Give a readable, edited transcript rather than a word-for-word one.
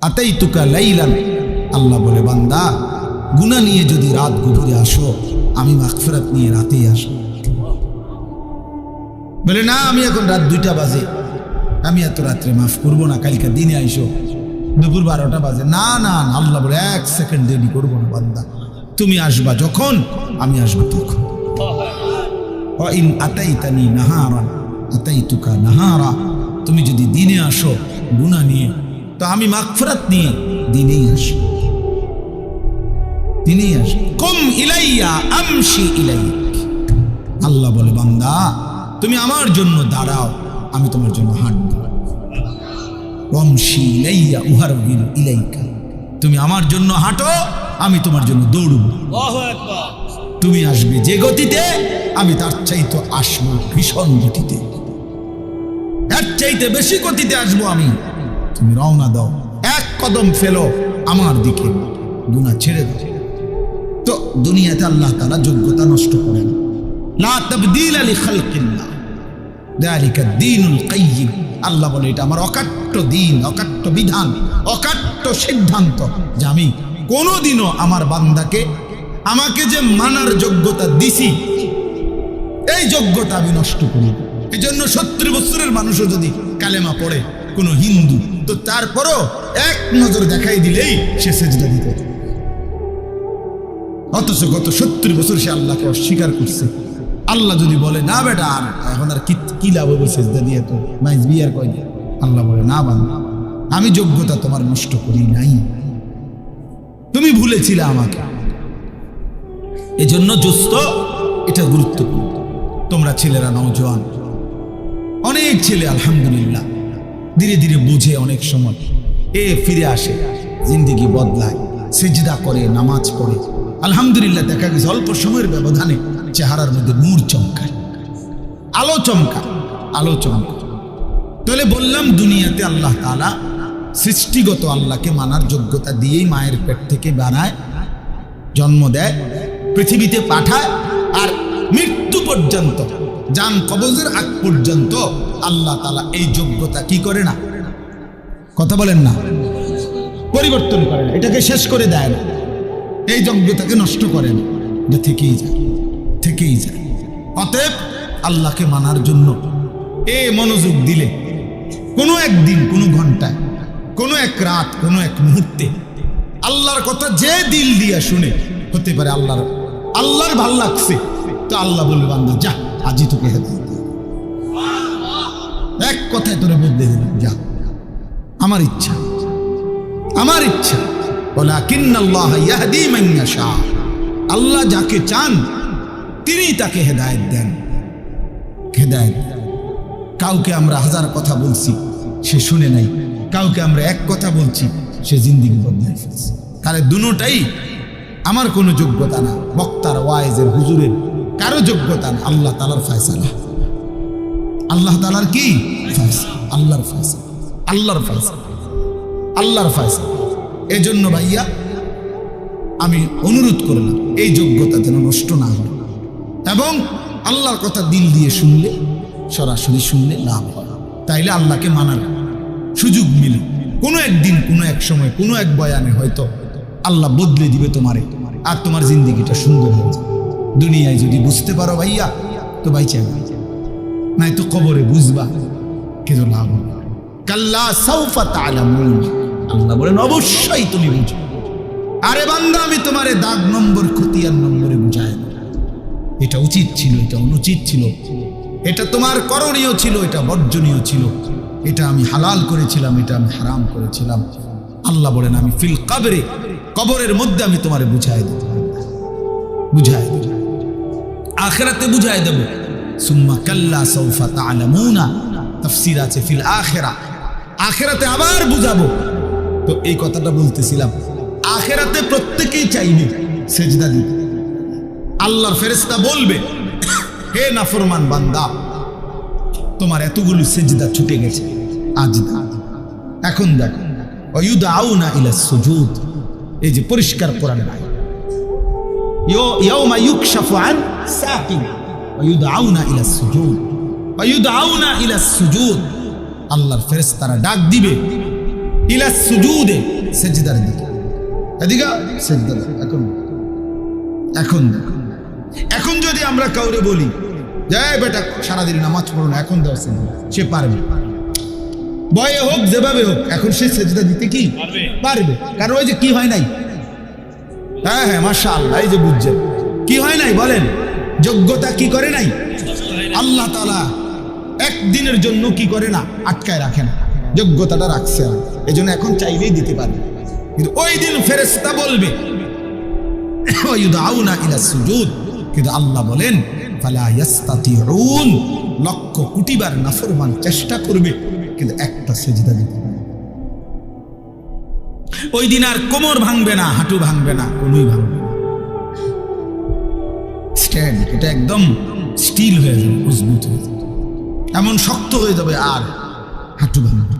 আতাইতুকা লাইলান, আল্লাহ বলে বান্দা গুনাহ নিয়ে যদি রাত গভীরে আসো, আমি মাগফিরাত নিয়ে রাতেই আসো। বলে না, আমি এখন রাত 2টা বাজে, আমি এত রাত্রে মাফ করবো না, কালকে দিনে আইসো, দুপুর 12টা বাজে। না না, আল্লাহ বলে 1 সেকেন্ড দেরি করবো না বান্দা, তুমি আসবা যখন আমি আসবো তখন। ইন আতাইতানি নাহারান আতাইতুকা নাহারা, তুমি যদি দিনে আসো গুনাহ নিয়ে, তো আমি মাগফিরাত নিয়ে দিনেই আসি, দিনেই আসি। কুম ইলাইয়া আমশি ইলাইক, আল্লাহ বলে বান্দা তুমি আমার জন্য দাঁড়াও, আমি তোমার জন্য হাঁটবো। ওয়ামশি ইলাইয়া উহারবিল ইলাইকা, তুমি আমার জন্য হাঁটো, আমি তোমার জন্য দৌড়ব। আল্লাহু আকবার। তুমি আসবে যে গতিতে, আমি তার চাইতে আসবো ভীষণ গতিতে, এর চাইতে বেশি গতিতে আসবো আমি। তুমি রওনা দাও, 1 কদম ফেলো আমার দিকে, গুনাহ ছেড়ে দাও। তো দুনিয়াতে আল্লাহ তাআলা যোগ্যতা নষ্ট করেন। লা তাবদীলা লিখালকিল্লাহ যালিকা দ্বীনুল কাইয়্যিম, আল্লাহ বলে এটা আমার অকাট্য দিন, অকাট্য বিধান, অকাট্য সিদ্ধান্ত, যে আমি কোনোদিনও আমার বান্দাকে আমাকে যে মানার যোগ্যতা দিছি, এই যোগ্যতা আমি নষ্ট করি। এই জন্য 70 বছরের মানুষও যদি কালেমা পড়ে কোনো হিন্দু, তো তারপরও 1 নজর দেখাই দিলেই সে সেজদা দিতে, অথচ গত 70 বছর সে আল্লাহকে অস্বীকার করছে। আল্লাহ যদি বলে না বেটা, আর এখন আর কি লাভ হবে সেজদা দিয়ে, তো মাইজ বিয়ার কয় দিয়ে, আল্লাহ বলে না বান্দা, আমি যোগ্যতা তোমার নষ্ট করি নাই, তুমি ভুলেছিলে আমাকে। এজন্য দোস্ত, এটা গুরুত্বপূর্ণ। তোমরা ছেলেরা নওজোয়ান, অনেক ছেলে আলহামদুলিল্লাহ ধীরে ধীরে বুঝে, অনেক সময় ফিরে আসে, জিন্দেগি বদলায়, সিজদা করে, নামাজ পড়ে, আলহামদুলিল্লাহ দেখা গেছে অল্প সময়ের ব্যবধানে চেহারার মধ্যে নূর চমকায়, আলো চমকায়, আলো চমকায়। তাহলে বললাম দুনিয়াতে আল্লাহ তাআলা সৃষ্টিগত আল্লাহকে মানার যোগ্যতা দিয়েই মায়ের পেট থেকে বানায়, জন্ম দেয়, পৃথিবীতে পাঠায়, আর মৃত্যু পর্যন্ত, জান কবজের আগ পর্যন্ত আল্লাহ তাআলা এই যোগ্যতা কি করে না, কথা বলেন না, পরিবর্তন করে না, এটাকে শেষ করে দেয় না, এই যোগ্যতাকে নষ্ট করে না, এটা থেকেই যায়, থেকেই যায়। অতএব আল্লাহকে মানার জন্য মনোযোগ দিলে কোনো একদিন, কোনো ঘন্টায়, কোনো এক রাত, কোনো এক মুহূর্তে আল্লাহর কথা যে দিল দিয়া শুনে, হতে পারে আল্লাহর ভাল লাগছে, তো আল্লাহ বলবে বান্দা যা, আজই তোকে হেদায়েত, এক কথায় তোরে বদলে দিলাম, যা, আমার ইচ্ছা, আমার ইচ্ছা। ওয়ালাকিন্নাল্লাহা ইয়াহদি মান ইয়াশা, আল্লাহ যাকে চান তিনি তাকে হেদায়েত দেন, হেদায়েত। কাউকে আমরা 1000 কথা বলছি, সে শুনে নাই, কাউকে আমরা 1 কথা বলছি, সে জিন্দেগি বদলে ফেলছে। তাহলে দুটোটাই আমার কোনো যোগ্যতা না, বক্তার, ওয়াইজের, হুজুরের কারো যোগ্যতা না, আল্লাহ তাআলার ফয়সালা। আল্লাহ তাআলার কি ফয়সালা? আল্লাহর ফয়সালা, আল্লাহর ফয়সালা, আল্লাহর ফয়সালা। এজন্য ভাইয়া আমি অনুরোধ করলাম, এই যোগ্যতা যেন নষ্ট না হয়, এবং আল্লাহর কথা দিল দিয়ে শুনলে, সরাসরি শুনলে লাভ হয়, তাইলে আল্লাহকে মানার সুযোগ মিলে কোনো একদিন, কোনো এক সময়, কোনো এক বয়ানে হয়তো আল্লাহ বদলে দিবে তোমারে, আর তোমার জিন্দেগিটা সুন্দর হয়ে যাবে। দুনিয়ায় যদি বুঝতে পারো ভাইয়া, তো বাইচা নাই, তো কবরে বুঝবা কিন্তু লাভ হবে। কাল্লা সাউফা তা'লামুন, আল্লাহ বলেন অবশ্যই তুমি বুঝো। আরে বান্দা, আমি তোমারে দাগ নম্বর, খতিয়ান নম্বরে বুঝাই না, এটা উচিত ছিল, এটা অনুচিত ছিল, এটা তোমার করণীয় ছিল, এটা বর্জনীয় ছিল, এটা আমি হালাল করেছিলাম, এটা আমি হারাম করেছিলাম। আল্লাহ বলেন আমি ফিল কবরে, কবরের মধ্যে আমি তোমারে বুঝাই দেব, বুঝাই দেব, আখিরাতে বুঝাই দেব। সুম্মা কাল্লা সাউফা তা'লামুনা, তাফসীর আছে ফিল আখিরা, আখিরাতে আবার বুঝাবো। তো এই কথাটা বলতেছিলাম, আখিরাতে প্রত্যেকেই চাইবে সেজদা দিতে। আল্লাহর ফেরেশতা বলবে, হে নাফরমান বান্দা, তোমার এতগুলো সেজদা ছুটে গেছে, আজ না, এখন দেখো। ওয়ায়ুদআউনা ইলা সুজুদ, এই যে পরিষ্কার কোরআনের আয়াত, ইয়াউমা ইউকশাফু আন সাকিন ওয়ায়ুদআউনা ইলা সুজুদ, ওয়ায়ুদআউনা ইলা সুজুদ, আল্লাহর ফেরেশতারা ডাক দিবে ইলা সুজুদে, সেজদার দিকে। এদিকে সেজদা দাও। এখন এখন যদি আমরা কাউরে বলি যে বেটা সারাদিন নামাজ পড়ো না, এখন দাও সেজদা, সে পারবে, ভয়ে হোক যেভাবে হোক, এখন সে সেজদা দিতে কি পারবে। কারণ ওই যে কি হয় নাই, হ্যাঁ হ্যাঁ মাশাআল্লাহ, এই যে বুঝছেন কি হয় নাই বলেন, যোগ্যতা কি করে নাই আল্লাহ তাআলা একদিনের জন্য কি করে না, আটকায় রাখে না, যোগ্যতাটা রাখছে। এই জন্য এখন চাইলেই দিতে পারবে। কিন্তু ওই দিন ফেরেশতা বলবে ওয়ায়ুদআউনা ইলা সুজুদ, কিন্তু আল্লাহ বলেন ফালা ইয়াস্তাতিউন, লক্ষ কোটিবার নাফরমান চেষ্টা করবে কিন্তু একটা সেজদা দিতে পারবে। ওই দিন আর কোমর ভাঙবে না, হাঁটু ভাঙবে না, কোনোই ভাঙবে না। স্ট্যান্ড, এটা একদম স্টিল হয়ে যাবে, মজবুত হয়ে যাবে, এমন শক্ত হয়ে যাবে আর হাঁটু ভাঙবে।